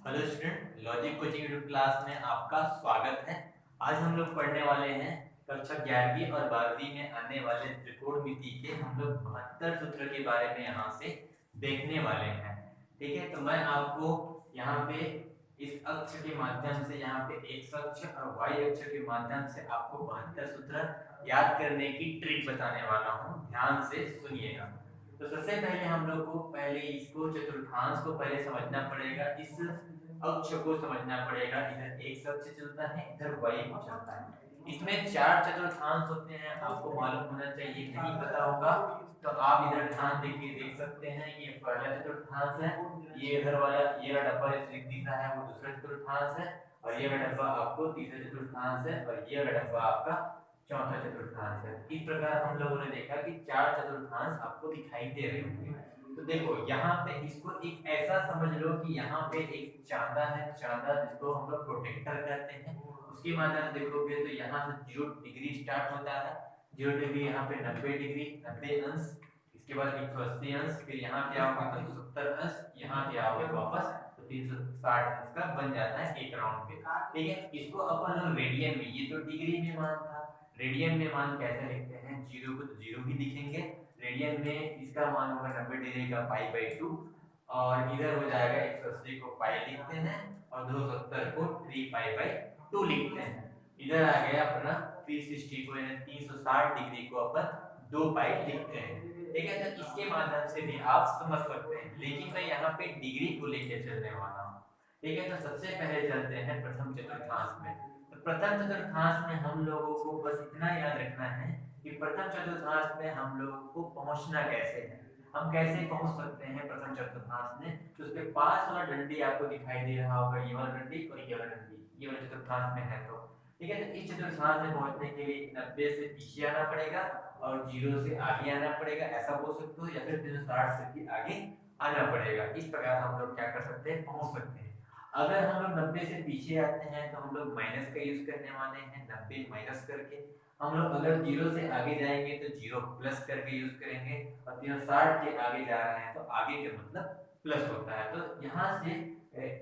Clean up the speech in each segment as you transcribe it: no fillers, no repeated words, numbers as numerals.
Hello student, logic coaching YouTube class में आपका स्वागत है। आज हम लोग पढ़ने वाले हैं कक्षा 11वीं और 12वीं में आने वाले त्रिकोणमिति के हम लोग 72 सूत्र के बारे में यहाँ से देखने वाले हैं। ठीक है, तो मैं आपको यहाँ पे इस अक्ष के माध्यम से यहाँ पे एक्स अक्ष और वाई अक्ष के माध्यम से आपको 72 सूत्र याद करने की ट्रिक बताने वाला हूँ। ध्यान से सुनिएगा। तो सबसे पहले हम लोग को पहले इसको चतुर्थांश को पहले समझना पड़ेगा, इस अक्ष को समझना पड़ेगा। इधर एक अक्ष चलता है, इधर वाई अक्ष चलता है। इसमें चार चतुर्थांश होते हैं, आपको मालूम होना चाहिए। नहीं पता होगा तो आप इधर ध्यान देके देख सकते हैं। ये पहला चतुर्थांश है, ये इधर वाला ये वाला डब्बा दिख रहा है वो दूसरा चतुर्थांश है, और ये वाला डब्बा आपको तीसरा चतुर्थांश है, और ये वाला डब्बा आपका चौथा चतुर्थांश है। इस प्रकार हम लोगों ने देखा कि चार चतुर्थांश आपको दिखाई दे रहे होंगे। तो देखो यहाँ पे इसको एक ऐसा समझ लो कि यहाँ पे एक चांदा है, चांदा जिसको हम लोग प्रोटेक्टर कहते हैं। उसके माध्यम से देखोगे तो यहाँ से 0 डिग्री स्टार्ट होता है, 0 डिग्री यहाँ पे 90 डिग्री 90 अंश, इसके बाद 180 अंश, फिर यहाँ क्या होगा 270 अंश, यहाँ क्या होगा वापस तो 360 अंश का बन जाता है एक राउंड पे। ठीक है, इसको अपन लोग रेडियन में, ये तो डिग्री में मान था, रेडियन में मान कैसे लिखते हैं, 0 को तो 0 ही लिखेंगे, रेडियन में इसका मान होगा 90 डिग्री का पाई बाई 2, और इधर हो जाएगा 180 को पाई लिखते हैं और 270 को 3 पाई बाई 2 लिखते हैं। इधर आ गया अपना 360 को यानी 360 डिग्री को अपन 2 पाई लिखते हैं। ठीक है, तो इसके माध्यम से भी आप समझ सकते हैं, लेकिन मैं यहाँ पे डिग्री को लेके चलने वाला हूँ। ठीक है, तो सबसे पहले चलते हैं प्रथम चतुर्थांश में। तो प्रथम चतुर्थांश में हम लोगों को बस इतना याद रखना है कि प्रथम चतुर्थांश में हम लोगों को पहुंचना कैसे है, हम कैसे पहुंच सकते हैं प्रथम चतुर्थांश में। तो उसके पास वाला डंडी आपको दिखाई दे रहा होगा, ये वाला डंडी और ये वाला डंडी, ये वाला चतुर्थांश में है। तो ठीक है, तो इस चतुर्थांश में पहुंचने के लिए 90 से पीछे आना पड़ेगा और 0 से आगे आना पड़ेगा, ऐसा बोल सकते हो, या फिर 360 से भी आगे आना पड़ेगा। इस प्रकार हम लोग क्या कर सकते हैं, पहुंच सकते हैं। अगर हम लोग 90 से पीछे आते हैं तो हम लोग माइनस का यूज करने वाले हैं, 90 माइनस करके। हम लोग अगर 0 से आगे जाएंगे तो 0 प्लस करके यूज करेंगे, और 360 के आगे जा रहे हैं तो आगे का मतलब प्लस होता है। तो यहाँ से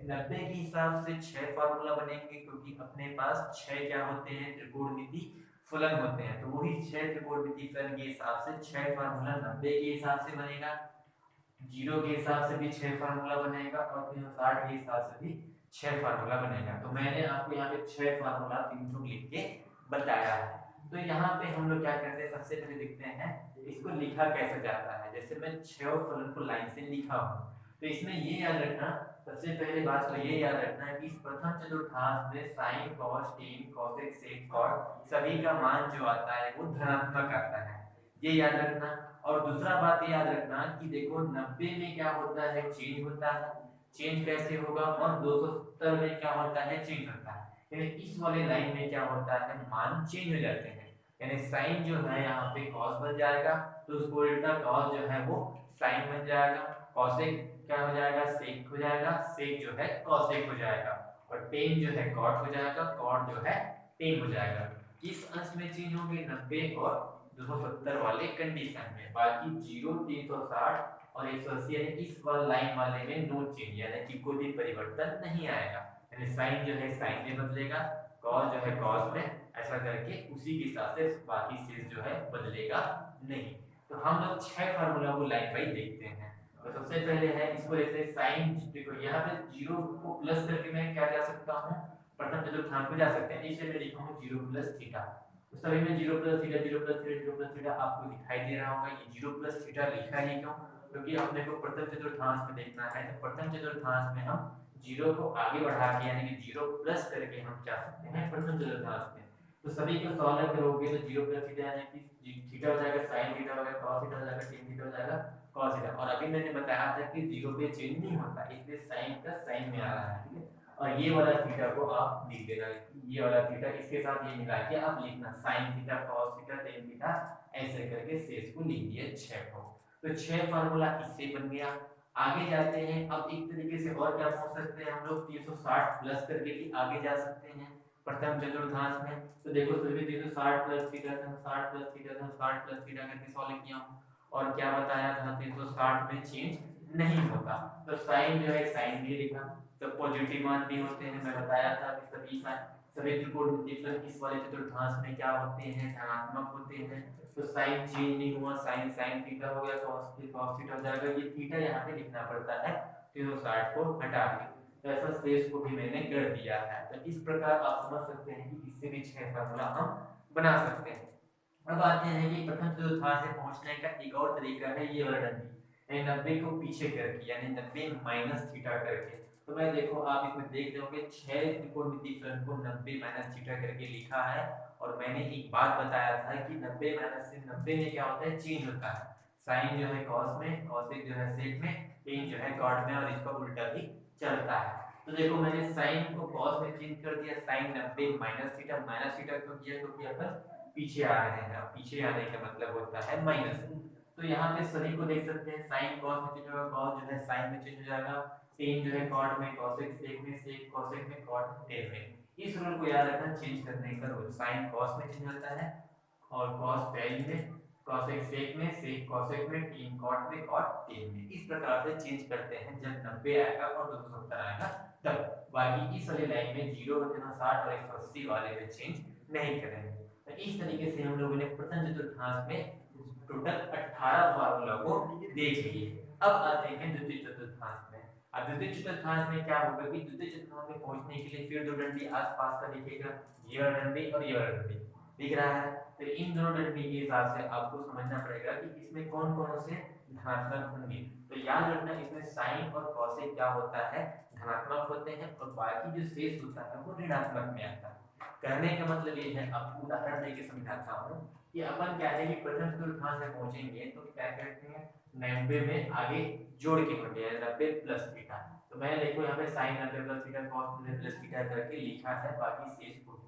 90 के हिसाब से 6 फार्मूला बनेंगे, क्योंकि अपने पास 6 क्या होते हैं, त्रिकोणमिति फलन होते हैं। तो वही 6 त्रिकोणमिति फलन के हिसाब से 6 फार्मूला 90 के हिसाब से बनेगा, 0 के हिसाब से भी 6 फार्मूला बनेगा, और 360 के हिसाब से भी 6 फार्मूला बनेगा। तो मैंने आपको यहाँ पे 6 फार्मूला 300 लिख के बताया है। तो यहाँ पे हम लोग क्या करते हैं, सबसे पहले देखते हैं इसको लिखा कैसे जाता है। जैसे मैं 6 फलन को लाइन से लिखा हूँ, तो इसमें ये याद रखना, सबसे पहले बात तो ये याद रखना है कि इस प्रथम चतुर्थांश में sine cos tan cosec sec cot सभी का मान जो आता है वो धनात्मक आता है, ये याद रखना। और दूसरा बात ये याद रखना कि देखो 90 में क्या होता है, चेंज होता है, चेंज कैसे होगा, और 270 में क्या होता है, चेंज होता है। यानी इस वाले लाइन में क्या होता है, मान चेंज हो जाते हैं। यानी साइन जो है यहाँ पे कॉस बन जाएगा, तो उसको उल्टा कॉस जो है वो साइन बन जाएगा, कॉसेक क्या हो जाएगा, सेक हो जाएगा, सेक जो है कॉसेक हो जाएगा, और टेन जो है कॉट हो जाएगा, कॉट जो है टेन हो जाएगा। किस अंश में चेंज होंगे, 90 और 270 वाले कंडीशन में। बाकी 0 360 और 180 यानी इस वाला लाइन वाले में नो चेंज, यानी कि कोई भी परिवर्तन नहीं आएगा। यानी साइन जो है साइन में बदलेगा, कॉस जो है कॉस में, ऐसा करके उसी के हिसाब से बाकी चीज जो है बदलेगा नहीं। तो हम लोग 6 फार्मूला को लाइन बाई देखते हैं। तो सबसे पहले है इसको लेते हैं साइन, देखो यहाँ पे 0 को प्लस करके मैं क्या जा सकता हूँ, प्रथम चतुर्थांश में जा सकते हैं, इसलिए मैं लिखूंगा 0 प्लस थीटा। तो सभी में 0 plus theta 0 plus theta 0 plus theta आपको दिखाई दे रहा होगा। ये 0 प्लस थीटा लिखा है क्यों, क्योंकि अपने को प्रथम चतुर्थांश में देखना है। तो प्रथम चतुर्थांश में हम 0 को आगे बढ़ा के यानी कि 0 प्लस करके हम जा सकते हैं प्रथम चतुर्थांश में। तो सभी को सॉल्व करोगे तो 0 प्लस थीटा यानी कि थीटा हो जाएगा साइन थीटा हो जाएगा, कॉस थीटा हो जाएगा, टेन थीटा हो जाएगा, कॉस थीटा। और अभी मैंने बताया था कि 0 पे चेंज नहीं होता, इसलिए साइन का साइन में आ रहा है। ठीक है, और ये वाला थीटा को आप लिख देना, ये वाला थीटा इसके साथ ये मिला के आप लिखना sine theta cos theta tan theta, ऐसे करके शेष को लिख दिए 6 को। तो 6 फार्मूला इससे बन गया। आगे जाते हैं, अब एक तरीके से और क्या पहुंच सकते हैं हम लोग, 360 प्लस करके भी आगे जा सकते हैं प्रथम चतुर्थांश में। तो देखो सभी 360 plus theta 360 plus theta 360 plus theta करके सॉल्व किया, और क्या बताया था 360 में चेंज नहीं होता। तो साइन जो है साइन भी लिखा, तो पॉजिटिव मान भी होते हैं। मैं बताया था कि सभी त्रिकोणमितीय फलन इस वाले चतुर्थांश में क्या होते हैं, धनात्मक होते हैं। तो साइन चेंज नहीं हुआ, साइन साइन थीटा हो गया, cos थीटा हो जाएगा। ये थीटा यहाँ पे लिखना पड़ता है 360 को हटा के, तो ऐसा शेष को भी मैंने कर दिया है। तो इस प्रकार आप समझ सकते हैं कि इससे भी 6 फार्मूला हम बना सकते हैं। अब आते हैं कि प्रथम चतुर्थांश से पहुंचने का एक और तरीका है ये वर्णन, यानी 90 को पीछे करके, यानी 90 माइनस थीटा करके। तो मैं देखो आप इसमें देख रहे होंगे 6 त्रिकोणमितीय फलन को 90 माइनस थीटा करके लिखा है। और मैंने एक बात बताया था कि 90 माइनस से 90 में क्या होता है, चेंज होता है। साइन जो है कॉस में, कॉसेक जो है सेक में, टेन जो है कॉट में, और इसका उल्टा भी चलता है। तो देखो मैंने साइन को कॉस में चेंज कर दिया, साइन 90 माइनस थीटा क्यों किया, क्योंकि अपन पीछे आ रहे हैं। पीछे आने का मतलब होता है माइनस। तो यहाँ पे सभी को देख सकते हैं, साइन कॉस में चेंज होगा, कॉस जो है साइन में चेंज हो जाएगा, टेन जो है कॉट में, कॉसेक सेक में, सेक कॉसेक में, कॉट टेन में। इस रूल को याद रखना, चेंज करने का रूल। साइन कॉस में चेंज होता है, और कॉस टेन में, कॉसेक सेक में, सेक कॉसेक में, टेन कॉट में, कॉट टेन में। इस प्रकार से चेंज करते हैं जब 90 आएगा और 270 आएगा तब। बाकी इस वाली लाइन में 0, 60 और 180 वाले में चेंज नहीं करेंगे। तो इस तरीके से हम लोगों ने प्रथम चतुर्थांश में टोटल 18 फार्मूला को देख लिए। अब आते हैं द्वितीय चतुर्थांश में। अब द्वितीय चतुर्थांश में क्या होगा कि द्वितीय चतुर्थांश में पहुंचने के लिए फिर दो डंडी आसपास का दिखेगा, ये वाला डंडी और ये वाला डंडी दिख रहा है। तो इन दोनों डंडी के हिसाब से आपको समझना पड़ेगा कि इसमें कौन कौन से धनात्मक होंगे। तो याद रखना, इसमें साइन और कॉसेक क्या होता है, धनात्मक होते हैं, और बाकी जो शेष होता है वो ऋणात्मक में आता है। कहने का मतलब ये है, आपको उदाहरण देके समझाता हूँ कि अपन क्या है कि प्रथम चतुर्थांश में पहुंचेंगे तो क्या करते हैं, 90 में आगे जोड़ के होते हैं 90 प्लस थीटा। तो मैंने देखो यहाँ पे sine 90 plus theta, cos 90 plus theta करके लिखा है, बाकी शेष को।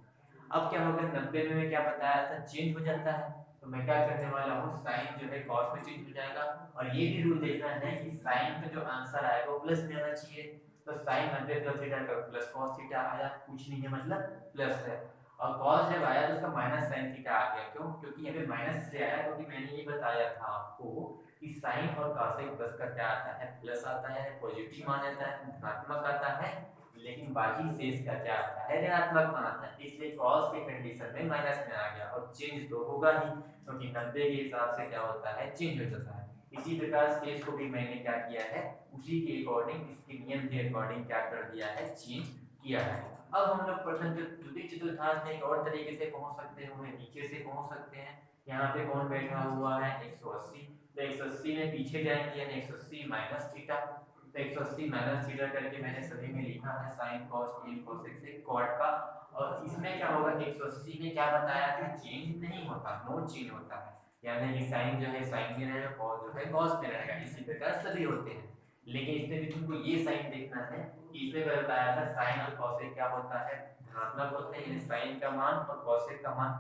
अब क्या होगा, 90 में क्या बताया था, चेंज हो जाता है। तो मैं क्या करने वाला हूँ, साइन जो है कॉस में चेंज हो जाएगा। और ये भी रूल देखना है कि साइन का जो आंसर आएगा वो प्लस में आना चाहिए। तो साइन 90 प्लस थीटा का प्लस कॉस थीटा आया, कुछ नहीं है मतलब प्लस है। और कॉस जब आया तो उसका माइनस साइन थीटा आ गया, क्यों, क्योंकि यहाँ पे माइनस से आया, क्योंकि मैंने ये बताया था आपको कि साइन और कॉसेक प्लस का क्या आता है, प्लस आता है, पॉजिटिव मान आता है, धनात्मक आता है। लेकिन बाकी शेष का क्या आता है, ऋणात्मक मान आता है। इसलिए कॉस के कंडीशन में माइनस में आ गया, और चेंज तो होगा ही, क्योंकि 90 के हिसाब से क्या होता है, चेंज हो जाता है। इसी प्रकार शेष को भी मैंने क्या किया है, उसी के अकॉर्डिंग, इसके नियम के अकॉर्डिंग क्या कर दिया है, चेंज किया है। अब हम लोग प्रथम द्वितीय चतुर्थांश में एक और तरीके से पहुंच सकते हैं, नीचे से पहुंच सकते हैं। यहाँ पे कौन बैठा हुआ है, 180। तो 180 में पीछे जाएंगे, यानी 180 माइनस थीटा। तो 180 माइनस थीटा करके मैंने सभी में लिखा है, साइन कॉस टेन कोसेक से कॉट का। और इसमें क्या होगा, 180 में क्या बताया था, चेंज नहीं होता, नो चेंज होता है, यानी कि साइन जो है साइन में रहेगा, कॉस जो है कॉस में रहेगा। इसी प्रकार सभी होते हैं। लेकिन इसमें भी तुमको ये साइन देखना है, इसमें बताया था साइन और कॉसेक क्या होता है, धनात्मक होते हैं, यानी साइन का मान और कॉसेक का मान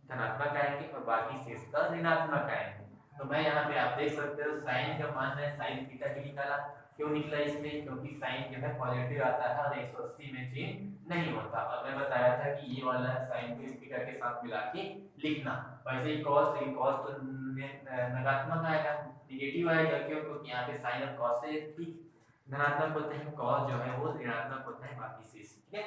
धनात्मक आएंगे, और बाकी शेष का ऋणात्मक आएंगे। तो मैं यहाँ पे आप देख सकते हो, साइन का मान है साइन थीटा ही निकाला। क्यों निकला इसमें, क्योंकि साइन जो है पॉजिटिव आता है और 180 में चेंज नहीं होता। और मैं बताया था कि ये वाला साइन को इस थीटा के साथ मिला के लिखना। वैसे ही कॉस, लेकिन कॉस तो नकारात्मक आएगा, नेगेटिव आएगा, क्यों, क्योंकि यहाँ पे साइन और कॉस से धनात्मक होते हैं, कॉस जो है वो ऋणात्मक होता है, बाकी शेष। ठीक है,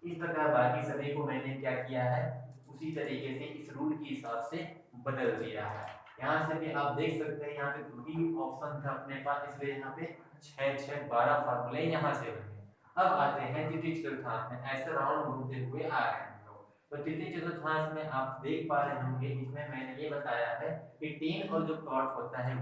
इस प्रकार बाकी सभी को मैंने क्या किया है, उसी तरीके से इस रूल के हिसाब से बदल दिया है। यहाँ से भी आप देख सकते हैं, यहाँ पे दो ही ऑप्शन था अपने पास, इसलिए यहाँ पे 6 6 12 फार्मूले यहाँ से बने। अब आते हैं द्वितीय चतुर्थांश में, ऐसे राउंड घूमते हुए आ रहे हैं लोग। तो द्वितीय चतुर्थांश में आप देख पा रहे होंगे, इसमें मैंने ये बताया है कि टेन और जो कॉट होता है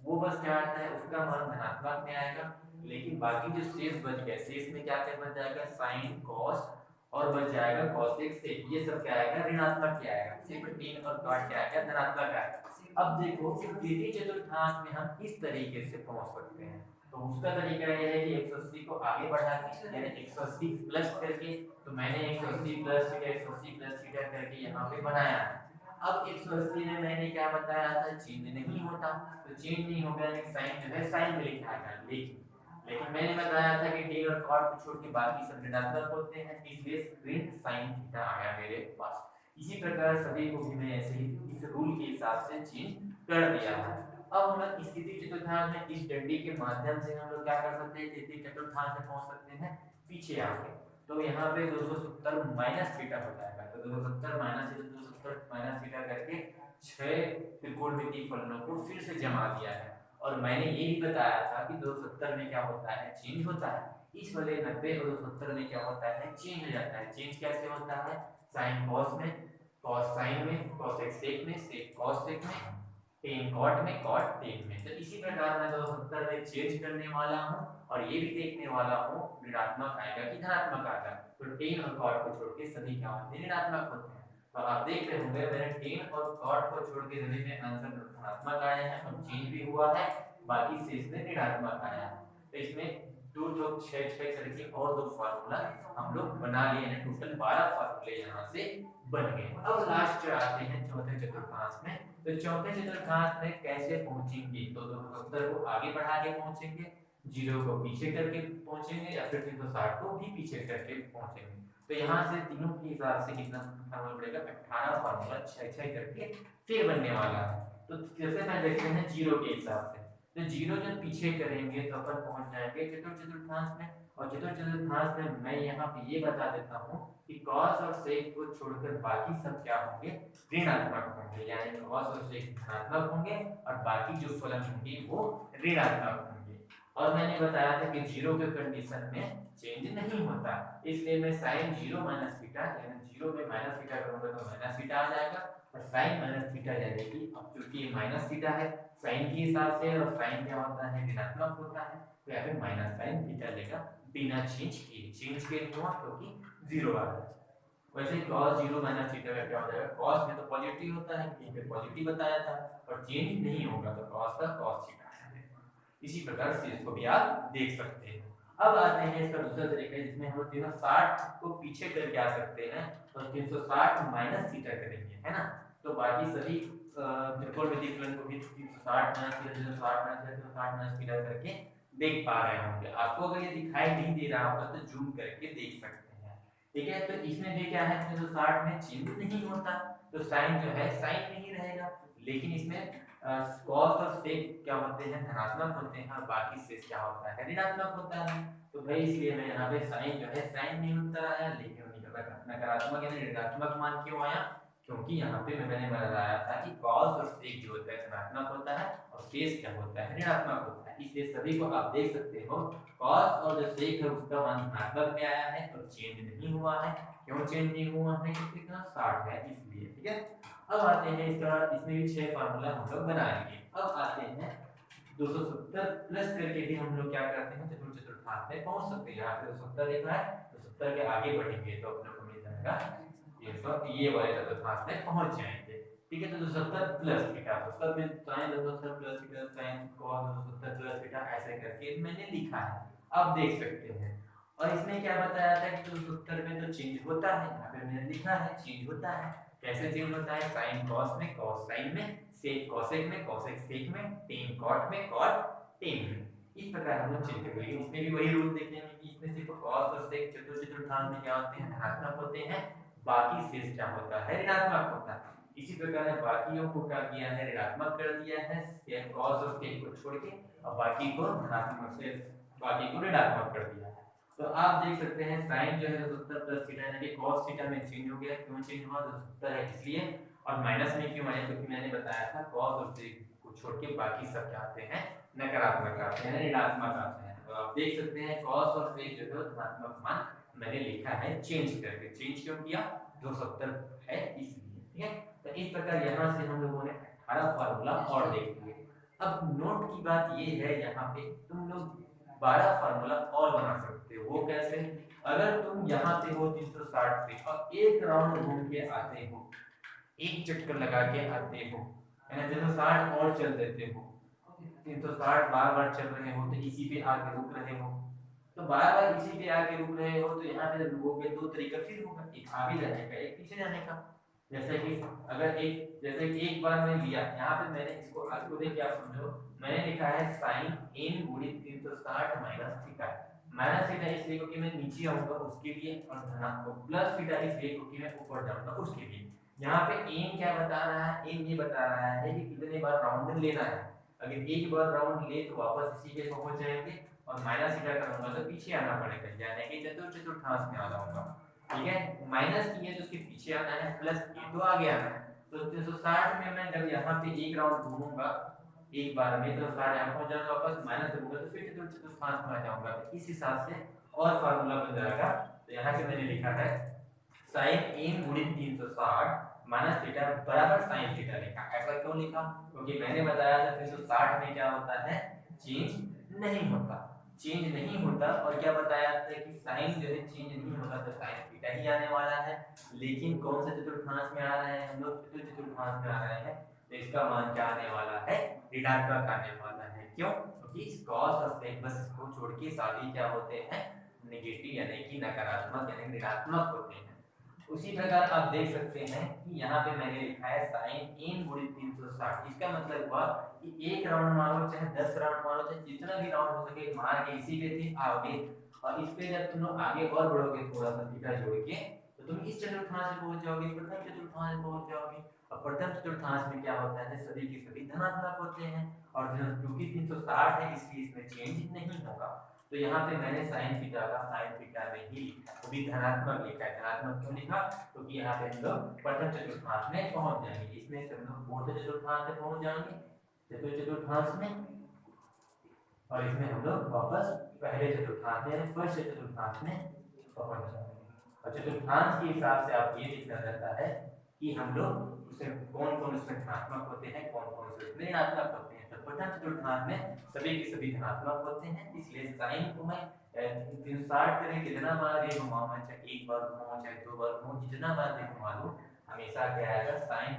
वो बस क्या आता है, उसका मान धनात्मक में आएगा। लेकिन बाकी जो शेष बच गया, शेष में क्या क्या बच जाएगा, साइन कॉस और बच जाएगा कॉसेक सेक, ये सब क्या आएगा, ऋणात्मक क्या आएगा, सिर्फ टेन और कॉट क्या आएगा, धनात्मक आएगा। अब देखो द्वितीय चतुर्थांश में हम किस तरीके से पहुंच सकते हैं। तो उसका तरीका यह है कि 180 को आगे बढ़ा के, यानी 180 प्लस करके, तो मैंने 180 प्लस थीटा 180 प्लस थीटा करके यहाँ पे बनाया है। अब 180 में मैंने क्या बताया था, चेंज नहीं होता, तो चेंज नहीं हो गया, साइन जो है साइन में लिखा है। लेकिन मैंने बताया था कि टेन और कॉट को छोड़ के बाकी सब ऋणात्मक होते हैं, इसलिए ऋण साइन थीटा आया मेरे पास। इसी प्रकार सभी को भी मैं ऐसे ही इस रूल के हिसाब से चेंज कर दिया है। अब हम लोग स्थिति चतुर्थांश में इस डंडी के माध्यम से हम लोग क्या कर सकते हैं, तृतीय चतुर्थांश में पहुंच सकते हैं पीछे आके। तो यहाँ पे 270 माइनस थीटा हो जाएगा, तो 270 माइनस 270 माइनस थीटा करके 6 त्रिकोणमितीय फलनों को फिर से जमा दिया है। और मैंने ये भी बताया था कि 270 में क्या होता है, चेंज होता है। इस वाले 90 और 270 में क्या होता है, चेंज हो जाता है। चेंज कैसे होता है, साइन कॉस में, कॉस साइन में, कॉसेक सेक में, सेक कॉस सेक में, टेन कॉट में, कॉट टेन में। तो इसी प्रकार मैं 270 में चेंज करने वाला हूँ और ये भी देखने वाला हूँ ऋणात्मक आएगा कि धनात्मक आएगा। तो टेन और कॉट को छोड़ के सभी क्या होते हैं, ऋणात्मक होते हैं। तो आप देख रहे होंगे मैंने टेन और कॉट को छोड़ के सभी में आंसर धनात्मक आए हैं और चेंज भी हुआ है, बाकी से इसमें ऋणात्मक आया है। तो इसमें 2 2 6 6 करके और 2 फार्मूला हम लोग बना लिए हैं, टोटल 12 फार्मूले यहाँ से बन गए। अब लास्ट आते हैं चौथे चतुर्थांश में। तो चौथे चतुर्थांश में कैसे पहुंचेंगे, तो 270 को आगे बढ़ा के पहुंचेंगे, 0 को पीछे करके पहुंचेंगे या फिर 360 को भी पीछे करके पहुंचेंगे। तो यहाँ से तीनों के हिसाब से कितना फार्मूला पड़ेगा, 18 फार्मूला 6 6 करके फिर बनने वाला है। तो जैसे मैं देखते हैं 0 के हिसाब से, तो 0 जब पीछे करेंगे तो अपन पहुंच जाएंगे चतुर्थ चतुर्थांश में। और चतुर्थ चतुर्थांश में मैं यहाँ पे ये बता देता हूँ कि कॉस और सेक को छोड़कर बाकी सब क्या होंगे, ऋणात्मक होंगे, यानी कॉस और सेक धनात्मक होंगे और बाकी जो फलन होंगे वो ऋणात्मक होंगे। और मैंने बताया था कि 0 के कंडीशन में चेंज नहीं होता, इसलिए मैं साइन 0 माइनस थीटा, यानी 0 में माइनस थीटा करूंगा तो माइनस थीटा आ जाएगा, और साइन माइनस थीटा यानी कि अब चूंकि ये माइनस थीटा है साइन के हिसाब से, और साइन क्या होता है, ऋणात्मक होता है, तो यहाँ पे माइनस साइन थीटा लेगा बिना चेंज किए। चेंज के हुआ क्योंकि 0 आ रहा है। वैसे cos 0 माइनस थीटा का क्या हो जाएगा, cos में तो पॉजिटिव होता है, यहाँ पे पॉजिटिव बताया था, और चेंज नहीं होगा तो cos का cos थीटा है। इसी प्रकार से इसको भी आप देख सकते हैं। अब आते हैं इसका दूसरा तरीका जिसमें हम 360 को पीछे करके आ सकते हैं और 360 माइनस थीटा करेंगे, है ना। तो बाकी सभी त्रिकोणमितीय फलन को भी 360 minus theta, 360 minus theta, 360 minus theta करके देख पा रहे होंगे। आपको अगर ये दिखाई नहीं दे रहा होगा तो जूम करके देख सकते हैं, ठीक है। तो इसमें भी क्या है, 360 में चेंज नहीं होता, तो साइन जो है साइन नहीं रहेगा, लेकिन इसमें कॉस और सेक क्या होते हैं, धनात्मक होते हैं, और बाकी से क्या होता है, ऋणात्मक होता है। तो भाई इसलिए मैं यहाँ पे साइन जो है साइन नहीं उत्तर आया, लेकिन नकारात्मक यानी ऋणात्मक मान क्यों आया, क्योंकि यहाँ पे मैंने बताया था कि कॉस और सेक जो होता है धनात्मक होता है और शेष क्या होता है, ऋणात्मक होता है। इसलिए सभी को आप देख सकते हो कॉस और जो सेक है उसका मान धनात्मक में आया है और चेंज नहीं हुआ है। क्यों चेंज नहीं हुआ है, क्योंकि इतना 60 है इसलिए, ठीक है। अब आते हैं इसका, इसमें भी 6 फार्मूला हम लोग बनाएंगे। अब आते हैं 270 प्लस करके भी हम लोग क्या करते हैं, चतुर्थ चतुर्थांश में पहुंच सकते हैं। यहाँ पे 270 लिखा है, 270 के आगे बढ़ेंगे तो अपने को मिल जाएगा ये वाले चतुर्थांश में पहुंच जाएंगे, ठीक है। तो 270 प्लस थीटा, तो सब में sin 270 plus theta, sin cos 270 plus theta ऐसे करके मैंने लिखा है, आप देख सकते हैं। और इसमें क्या बताया था कि 270 में तो चेंज होता है, यहाँ पे मैंने लिखा है चेंज होता है। कैसे चेंज होता है, sin cos में, cos sin में, sec cosec में, cosec sec में, tan cot में, cot tan में। इस प्रकार हम लोग चेंज करेंगे। इसमें भी वही रूल देखेंगे कि इसमें सिर्फ cos और sec चतुर्थ चतुर्थांश में क्या होते हैं, धनात्मक होते हैं, बाकी शेष क्या होता है, ऋणात्मक होता है। इसी प्रकार बाकियों को क्या किया है, ऋणात्मक कर दिया है, cos और sec को छोड़ के, और बाकी को धनात्मक से बाकी को ऋणात्मक कर दिया है। तो आप देख सकते हैं साइन जो है 270 प्लस थीटा यानी कि cos थीटा में चेंज हो गया। क्यों चेंज हुआ, 270 है इसलिए, और माइनस में क्यों आया, क्योंकि मैंने बताया था cos और sec को छोड़ के बाकी सब क्या आते हैं, नकारात्मक आते हैं, ऋणात्मक आते हैं। तो आप देख सकते हैं cos और sec जो है धनात्मक मान मैंने लिखा है चेंज करके। चेंज क्यों किया, 270 है इसलिए, ठीक है। तो इस प्रकार यहाँ से हम लोगों ने 18 फार्मूला और देख लिए। अब नोट की बात ये है, यहाँ पे तुम लोग 12 फार्मूला और बना सकते हो। वो कैसे, अगर तुम यहाँ से हो 360 पे और एक राउंड घूम के आते हो, एक चक्कर लगा के आते हो, है ना, 360 और चल देते हो, 360 बार बार चल रहे हो तो इसी पे आके रुक रहे हो, तो बार बार इसी पे आके रुक रहे हो, तो यहाँ पे रुकोगे 2 तरीका फिर होगा, एक आगे जाने का, एक पीछे जाने का। जैसे कि अगर एक बार मैं लिया, यहाँ पे मैंने इसको आपको देख क्या समझो, मैंने लिखा है sin n गुणित 360 माइनस थीटा। माइनस थीटा इसलिए क्योंकि मैं नीचे आऊंगा उसके लिए, और धनात्मक प्लस थीटा इसलिए क्योंकि मैं ऊपर जाऊंगा उसके लिए। यहाँ पे n क्या बता रहा है, n ये बता रहा है कि कितने बार राउंड लेना है। अगर एक बार राउंड ले तो वापस इसी पे पहुंच जाएंगे, और माइनस थीटा करूंगा तो पीछे आना पड़ेगा, यानी कि चतुर्थांश में आ जाऊंगा। ठीक है, माइनस किया तो उसके पीछे आना है, प्लस ये तो आगे आना है। तो 360 में मैं जब यहाँ पे एक राउंड घूमूंगा एक बार में, तो 60 यहाँ पहुंच जाऊंगा, वापस माइनस करूंगा तो फिर चतुर्थांश में आ जाऊंगा। तो इस हिसाब से और फार्मूला बन जाएगा। तो यहाँ से मैंने लिखा है साइन n गुणित 360 माइनस थीटा बराबर साइन थीटा लिखा। ऐसा क्यों लिखा? क्योंकि मैंने बताया था 360 में क्या होता है, चेंज नहीं होता, चेंज नहीं होता। और क्या बताया था कि साइन जो है चेंज नहीं होता, तो साइन थीटा ही आने वाला है। लेकिन कौन सा चतुर्थांश में आ रहे हैं हम लोग, चतुर्थांश में आ रहे हैं, तो इसका मान क्या आने वाला है, ऋणात्मक आने वाला है। क्यों? क्योंकि cos और sec बस इसको छोड़ के सारे क्या होते हैं, नेगेटिव यानी कि नकारात्मक यानी ऋणात्मक होते हैं। उसी प्रकार आप देख सकते हैं कि यहाँ पे मैंने लिखा है साइन n गुणित 360। इसका मतलब हुआ कि एक राउंड मारो चाहे 10 राउंड मारो चाहे जितना भी राउंड हो सके मार के इसी पे थे आगे, और इस पे जब तुम लोग आगे और बढ़ोगे थोड़ा सा थीटा जोड़ के, तो तुम इस चतुर्थांश में पहुंच जाओगे, प्रथम चतुर्थांश में पहुंच जाओगे। और प्रथम चतुर्थांश में क्या होता है, सभी के सभी धनात्मक होते हैं, और क्योंकि 360 है इसलिए इसमें चेंज नहीं होगा। तो यहाँ पे मैंने साइन थीटा का साइन थीटा में ही वो भी धनात्मक लिखा है। धनात्मक क्यों लिखा? क्योंकि यहाँ पे हम लोग प्रथम चतुर्थांश में पहुंच जाएंगे, इसमें से हम लोग फोर्थ चतुर्थांश में पहुंच जाएंगे, चतुर्थांश में, और इसमें हम लोग वापस पहले चतुर्थांश में फर्स्ट चतुर्थांश में पहुंच जाएंगे। और चतुर्थांश के हिसाब से आप ये लिखना रहता है कि हम लोग उसमें कौन कौन उसमें धनात्मक होते हैं, कौन कौन से उसमें ऋणात्मक होते हैं। तो प्रथम चतुर्थांश में सभी के सभी धनात्मक होते हैं, इसलिए साइन को मैं 360 करें कितना बार भी घुमाऊं, चाहे एक बार घुमाऊं चाहे दो बार घुमाऊं, जितना बार भी घुमा लूं हमेशा क्या आएगा, साइन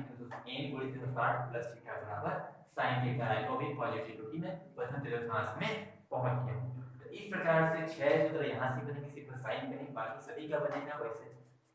n गुणित 360 प्लस थीटा बराबर साइन थीटा आएगा, वो भी पॉजिटिव, क्योंकि मैं प्रथम चतुर्थांश में पहुंच गया हूं। तो इस प्रकार से 6 सूत्र यहां से बनेंगे, सिर्फ साइन में नहीं, बाकी सभी का बनेगा वैसे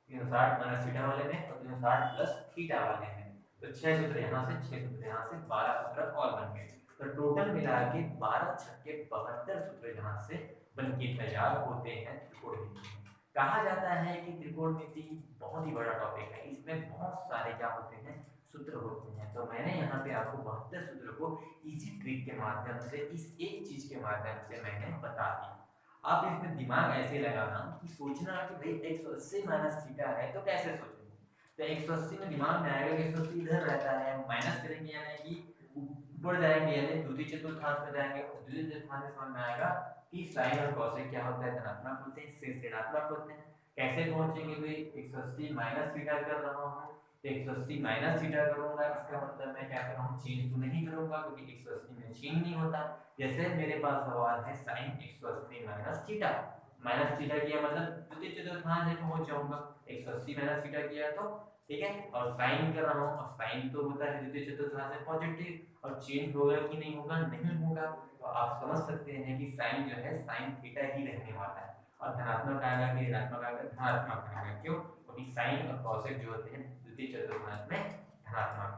360 माइनस थीटा वाले में और 360 प्लस थीटा वाले में। तो 6 सूत्र यहां से, 6 सूत्र यहां से, 12 सूत्र और बन गए। तो टोटल मिला के 12 छक्के 72 सूत्र यहां से बनके तैयार होते हैं त्रिकोणमिति में। कहा जाता है कि त्रिकोणमिति बहुत ही बड़ा टॉपिक है, इसमें बहुत सारे क्या होते हैं, सूत्र होते हैं। तो मैंने यहाँ पे आपको 72 सूत्र को इजी ट्रिक के माध्यम से, इस एक चीज के माध्यम से मैंने बता दिया। आप इसमें दिमाग ऐसे लगाना कि सोचना कि भाई 180 माइनस थीटा है तो कैसे सोचेंगे। तो 180 में दिमाग में आएगा कि 180 इधर रहता है, माइनस करेंगे यानी कि ऊपर जाएंगे यानी द्वितीय चतुर्थांश में जाएंगे, और द्वितीय चतुर्थांश में समझ में आएगा कि साइन और कॉसेक क्या होता है, धनात्मक होते हैं, शेष ऋणात्मक होते हैं। कैसे पहुंचेंगे भाई, 180 माइनस थीटा कर रहा हूं, 180 माइनस थीटा करूंगा, इसका मतलब मैं क्या कर रहा हूं, चेंज तो नहीं करूंगा क्योंकि 180 में चेंज नहीं होता। जैसे मेरे पास सवाल है sine 180 minus theta, minus theta किया मतलब द्वितीय चतुर्थांश में पहुंच जाऊंगा, 180 माइनस थीटा किया तो ठीक है, और साइन कर रहा हूं, और साइन तो होता है द्वितीय चतुर्थांश में पॉजिटिव, और चेंज होगा कि नहीं होगा, नहीं होगा। तो आप समझ सकते हैं कि साइन जो है साइन थीटा ही रहने वाला है, और धनात्मक आएगा कि ऋणात्मक आएगा, धनात्मक आएगा। क्यों? क्योंकि साइन और कॉसेक जो होते हैं द्वितीय चतुर्थांश में धनात्मक।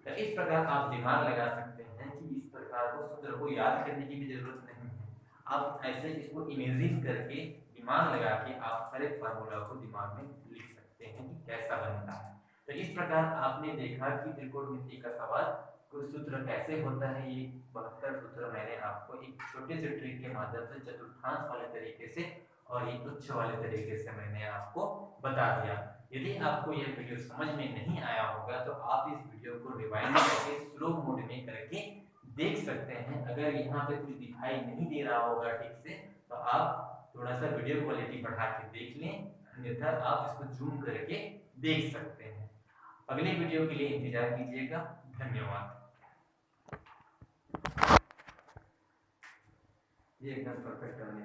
तो इस प्रकार आप दिमाग लगा सकते हैं कि इस प्रकार को सूत्र को याद करने की भी जरूरत नहीं है, आप ऐसे इसको इमेजिन करके दिमाग लगा के आप हर एक फार्मूला को दिमाग में लिख सकते हैं कि कैसा बनता है। तो इस प्रकार आपने देखा कि त्रिकोणमिति का सवाल कोई सूत्र कैसे होता है। ये 72 सूत्र मैंने आपको एक छोटे से ट्रिक के माध्यम से चतुर्थांश वाले तरीके से और एक तुच्छ वाले तरीके से मैंने आपको बता दिया। यदि आपको यह वीडियो समझ में नहीं आया होगा तो आप इस वीडियो को रिवाइंड करके स्लो मोड में करके देख सकते हैं। अगर यहाँ पे कुछ दिखाई नहीं दे रहा होगा ठीक से तो आप थोड़ा सा वीडियो क्वालिटी बढ़ा के देख लें, अन्यथा आप इसको जूम करके देख सकते हैं। अगले वीडियो के लिए इंतजार कीजिएगा। धन्यवाद। ये एकदम परफेक्ट